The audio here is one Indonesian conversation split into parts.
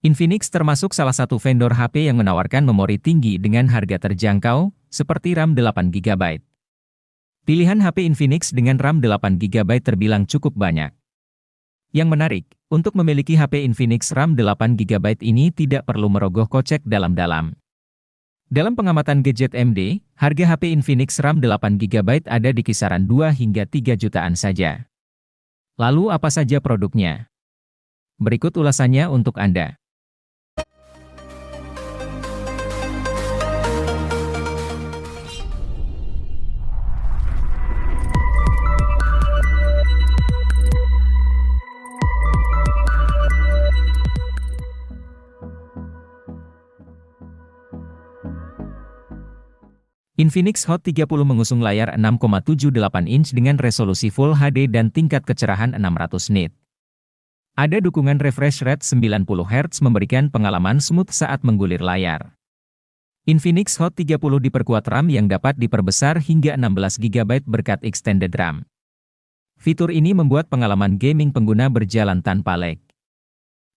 Infinix termasuk salah satu vendor HP yang menawarkan memori tinggi dengan harga terjangkau, seperti RAM 8GB. Pilihan HP Infinix dengan RAM 8GB terbilang cukup banyak. Yang menarik, untuk memiliki HP Infinix RAM 8GB ini tidak perlu merogoh kocek dalam-dalam. Dalam pengamatan Gadget MD, harga HP Infinix RAM 8GB ada di kisaran 2 hingga 3 jutaan saja. Lalu apa saja produknya? Berikut ulasannya untuk Anda. Infinix Hot 30 mengusung layar 6,78 inch dengan resolusi Full HD dan tingkat kecerahan 600 nit. Ada dukungan refresh rate 90 Hz memberikan pengalaman smooth saat menggulir layar. Infinix Hot 30 diperkuat RAM yang dapat diperbesar hingga 16 GB berkat extended RAM. Fitur ini membuat pengalaman gaming pengguna berjalan tanpa lag.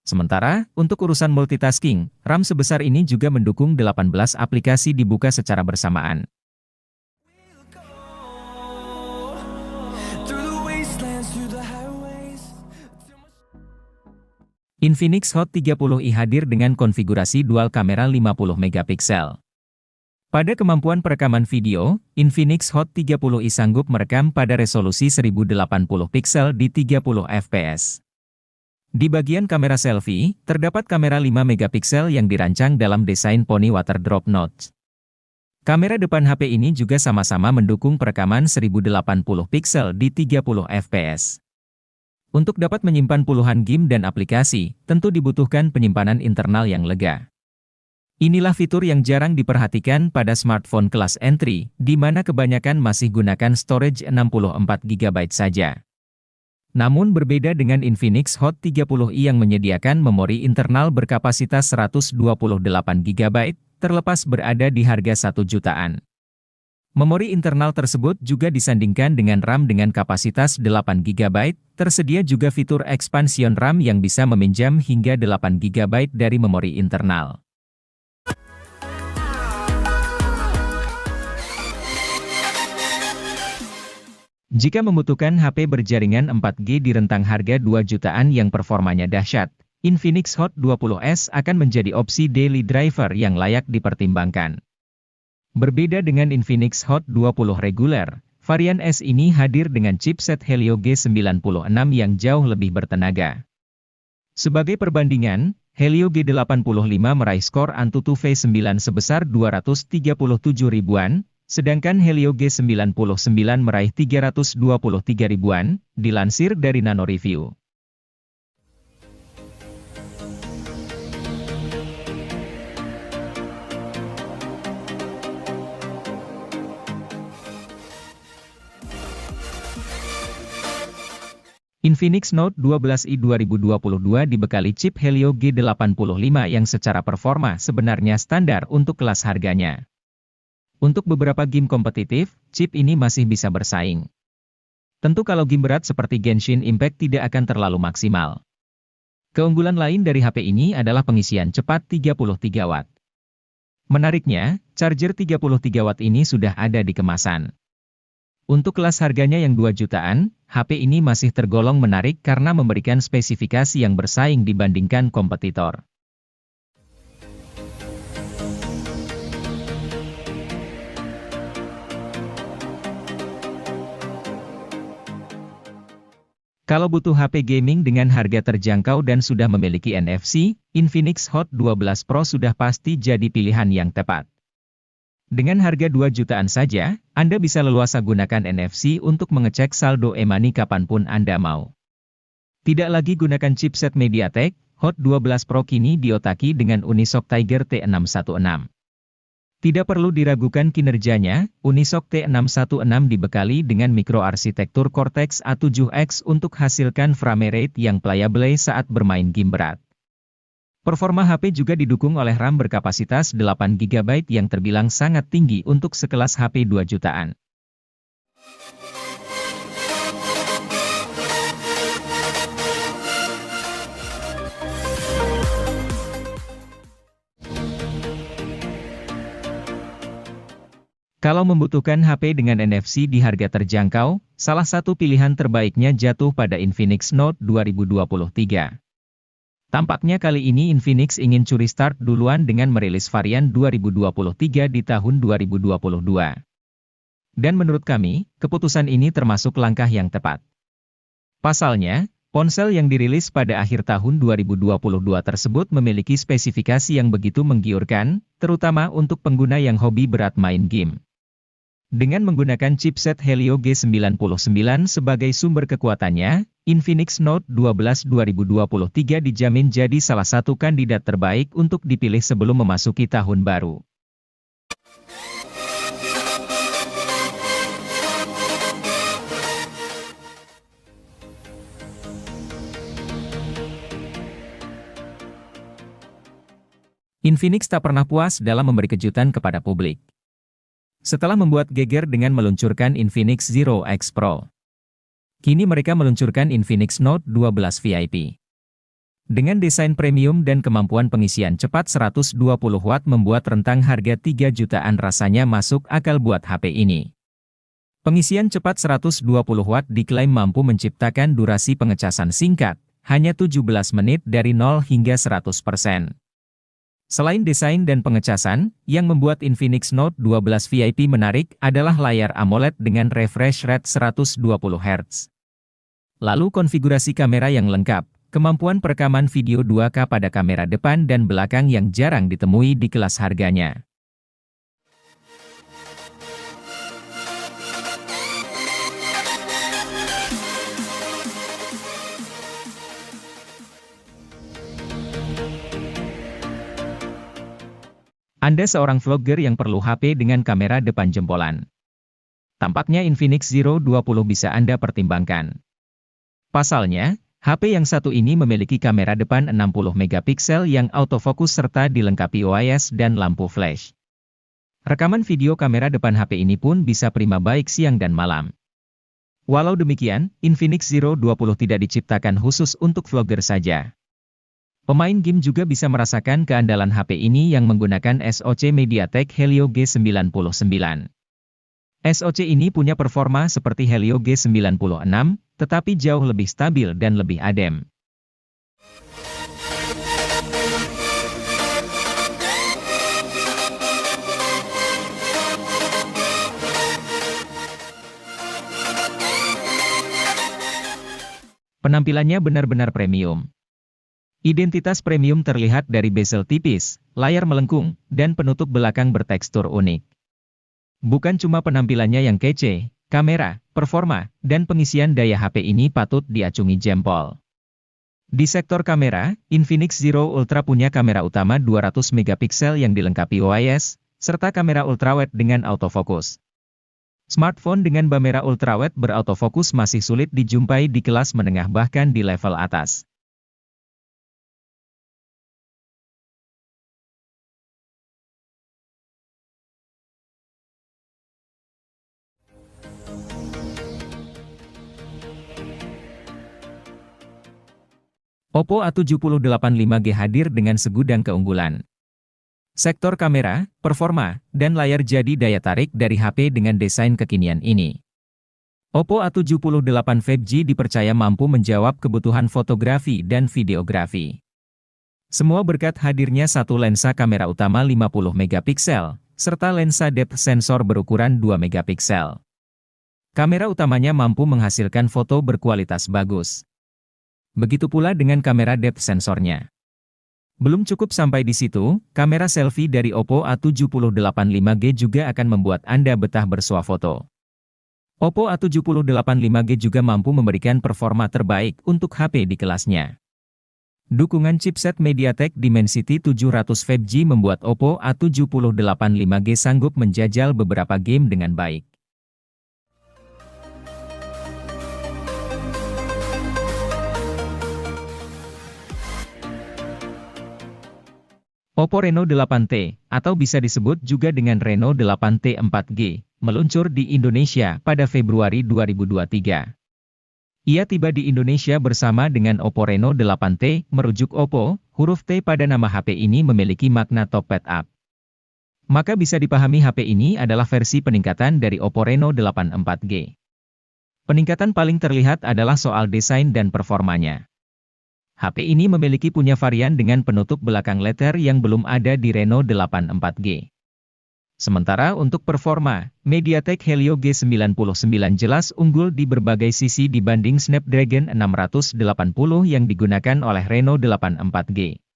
Sementara, untuk urusan multitasking, RAM sebesar ini juga mendukung 18 aplikasi dibuka secara bersamaan. Infinix Hot 30i hadir dengan konfigurasi dual kamera 50 megapiksel. Pada kemampuan perekaman video, Infinix Hot 30i sanggup merekam pada resolusi 1080 piksel di 30 fps. Di bagian kamera selfie, terdapat kamera 5 megapiksel yang dirancang dalam desain poni water drop notch. Kamera depan HP ini juga sama-sama mendukung perekaman 1080 piksel di 30 fps. Untuk dapat menyimpan puluhan game dan aplikasi, tentu dibutuhkan penyimpanan internal yang lega. Inilah fitur yang jarang diperhatikan pada smartphone kelas entry, di mana kebanyakan masih gunakan storage 64GB saja. Namun berbeda dengan Infinix Hot 30i yang menyediakan memori internal berkapasitas 128GB, terlepas berada di harga 1 jutaan. Memori internal tersebut juga disandingkan dengan RAM dengan kapasitas 8GB, tersedia juga fitur expansion RAM yang bisa meminjam hingga 8GB dari memori internal. Jika membutuhkan HP berjaringan 4G di rentang harga 2 jutaan yang performanya dahsyat, Infinix Hot 20s akan menjadi opsi daily driver yang layak dipertimbangkan. Berbeda dengan Infinix Hot 20 reguler, varian S ini hadir dengan chipset Helio G96 yang jauh lebih bertenaga. Sebagai perbandingan, Helio G85 meraih skor AnTuTu V9 sebesar 237 ribuan, sedangkan Helio G99 meraih 323 ribuan, dilansir dari Nano Review. Infinix Note 12i 2022 dibekali chip Helio G85 yang secara performa sebenarnya standar untuk kelas harganya. Untuk beberapa game kompetitif, chip ini masih bisa bersaing. Tentu kalau game berat seperti Genshin Impact tidak akan terlalu maksimal. Keunggulan lain dari HP ini adalah pengisian cepat 33 Watt. Menariknya, charger 33 Watt ini sudah ada di kemasan. Untuk kelas harganya yang 2 jutaan, HP ini masih tergolong menarik karena memberikan spesifikasi yang bersaing dibandingkan kompetitor. Kalau butuh HP gaming dengan harga terjangkau dan sudah memiliki NFC, Infinix Hot 12 Pro sudah pasti jadi pilihan yang tepat. Dengan harga 2 jutaan saja, Anda bisa leluasa gunakan NFC untuk mengecek saldo e-money kapanpun Anda mau. Tidak lagi gunakan chipset MediaTek, Hot 12 Pro kini diotaki dengan Unisoc Tiger T616. Tidak perlu diragukan kinerjanya, Unisoc T616 dibekali dengan mikroarsitektur Cortex A7X untuk hasilkan frame rate yang playable saat bermain game berat. Performa HP juga didukung oleh RAM berkapasitas 8GB yang terbilang sangat tinggi untuk sekelas HP 2 jutaan. Kalau membutuhkan HP dengan NFC di harga terjangkau, salah satu pilihan terbaiknya jatuh pada Infinix Note 2023. Tampaknya kali ini Infinix ingin curi start duluan dengan merilis varian 2023 di tahun 2022. Dan menurut kami, keputusan ini termasuk langkah yang tepat. Pasalnya, ponsel yang dirilis pada akhir tahun 2022 tersebut memiliki spesifikasi yang begitu menggiurkan, terutama untuk pengguna yang hobi berat main game. Dengan menggunakan chipset Helio G99 sebagai sumber kekuatannya, Infinix Note 12 2023 dijamin jadi salah satu kandidat terbaik untuk dipilih sebelum memasuki tahun baru. Infinix tak pernah puas dalam memberi kejutan kepada publik. Setelah membuat geger dengan meluncurkan Infinix Zero X Pro, kini mereka meluncurkan Infinix Note 12 VIP. Dengan desain premium dan kemampuan pengisian cepat 120 Watt membuat rentang harga 3 jutaan rasanya masuk akal buat HP ini. Pengisian cepat 120 Watt diklaim mampu menciptakan durasi pengecasan singkat, hanya 17 menit dari 0 hingga 100%. Selain desain dan pengecasan, yang membuat Infinix Note 12 VIP menarik adalah layar AMOLED dengan refresh rate 120 Hz. Lalu konfigurasi kamera yang lengkap, kemampuan perekaman video 2K pada kamera depan dan belakang yang jarang ditemui di kelas harganya. Anda seorang vlogger yang perlu HP dengan kamera depan jempolan. Tampaknya Infinix Zero 20 bisa Anda pertimbangkan. Pasalnya, HP yang satu ini memiliki kamera depan 60 megapiksel yang autofokus serta dilengkapi OIS dan lampu flash. Rekaman video kamera depan HP ini pun bisa prima baik siang dan malam. Walau demikian, Infinix Zero 20 tidak diciptakan khusus untuk vlogger saja. Pemain game juga bisa merasakan keandalan HP ini yang menggunakan SoC MediaTek Helio G99. SoC ini punya performa seperti Helio G96, tetapi jauh lebih stabil dan lebih adem. Penampilannya benar-benar premium. Identitas premium terlihat dari bezel tipis, layar melengkung, dan penutup belakang bertekstur unik. Bukan cuma penampilannya yang kece, kamera, performa, dan pengisian daya HP ini patut diacungi jempol. Di sektor kamera, Infinix Zero Ultra punya kamera utama 200 megapiksel yang dilengkapi OIS, serta kamera ultrawide dengan autofokus. Smartphone dengan kamera ultrawide berautofokus masih sulit dijumpai di kelas menengah bahkan di level atas. Oppo A7085 5G hadir dengan segudang keunggulan. Sektor kamera, performa, dan layar jadi daya tarik dari HP dengan desain kekinian ini. Oppo A78 5G dipercaya mampu menjawab kebutuhan fotografi dan videografi. Semua berkat hadirnya satu lensa kamera utama 50 megapiksel, serta lensa depth sensor berukuran 2 megapiksel. Kamera utamanya mampu menghasilkan foto berkualitas bagus. Begitu pula dengan kamera depth sensornya. Belum cukup sampai di situ, kamera selfie dari Oppo A78 5G juga akan membuat Anda betah bersuah foto. Oppo A78 5G juga mampu memberikan performa terbaik untuk HP di kelasnya. Dukungan chipset MediaTek Dimensity 700 5G membuat Oppo A78 5G sanggup menjajal beberapa game dengan baik. Oppo Reno 8T, atau bisa disebut juga dengan Reno 8T 4G, meluncur di Indonesia pada Februari 2023. Ia tiba di Indonesia bersama dengan Oppo Reno 8T, merujuk Oppo, huruf T pada nama HP ini memiliki makna top pad up. maka bisa dipahami HP ini adalah versi peningkatan dari Oppo Reno 8 4G. Peningkatan paling terlihat adalah soal desain dan performanya. HP ini memiliki punya varian dengan penutup belakang letter yang belum ada di Reno 8 4G. Sementara untuk performa, MediaTek Helio G99 jelas unggul di berbagai sisi dibanding Snapdragon 680 yang digunakan oleh Reno 8 4G.